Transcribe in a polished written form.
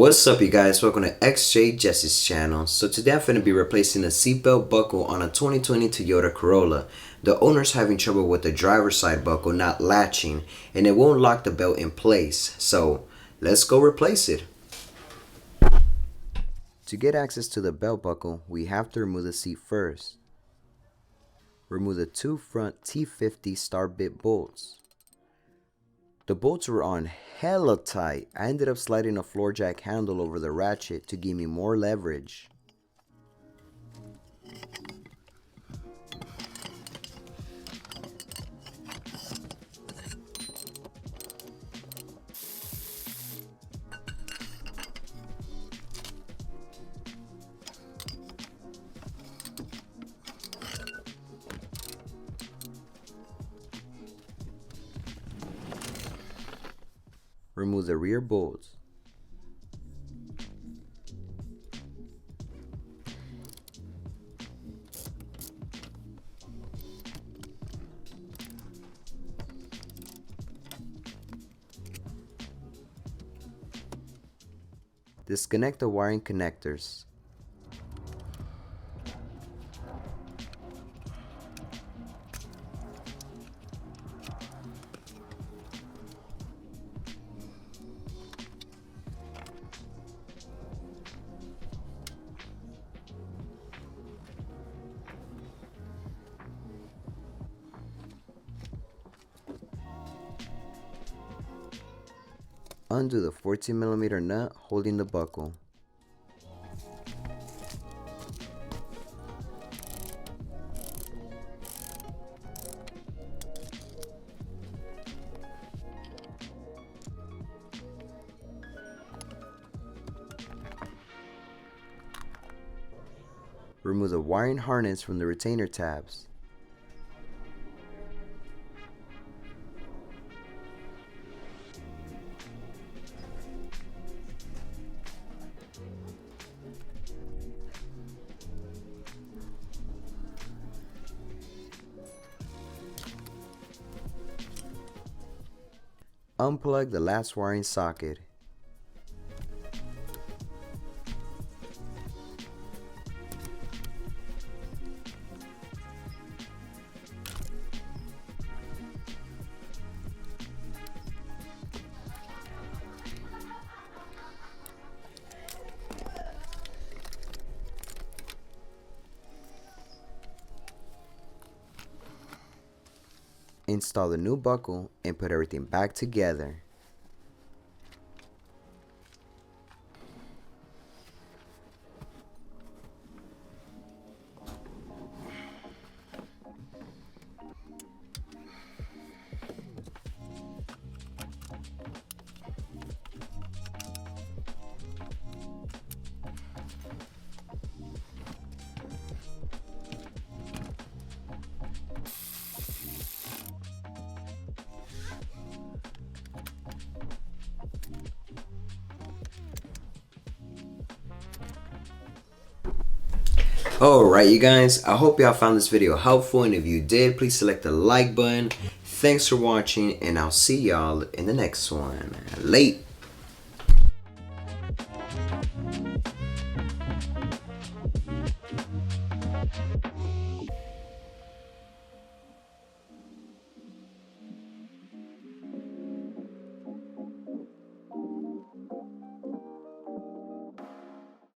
What's up, you guys? Welcome to XJ Jesse's channel. So today I'm going to be replacing the seatbelt buckle on a 2020 Toyota Corolla. The owner's having trouble with the driver's side buckle not latching and it won't lock the belt in place. So let's go replace it. To get access to the belt buckle, we have to remove the seat first. Remove the two front T50 star bit bolts. The bolts were on hella tight. I ended up sliding a floor jack handle over the ratchet to give me more leverage. Remove the rear bolts. Disconnect the wiring connectors. Undo the 14mm nut holding the buckle. Remove the wiring harness from the retainer tabs. Unplug the last wiring socket. Install the new buckle and put everything back together. Alright, you guys, I hope y'all found this video helpful, and if you did, please select the like button. Thanks for watching, and I'll see y'all in the next one. Late.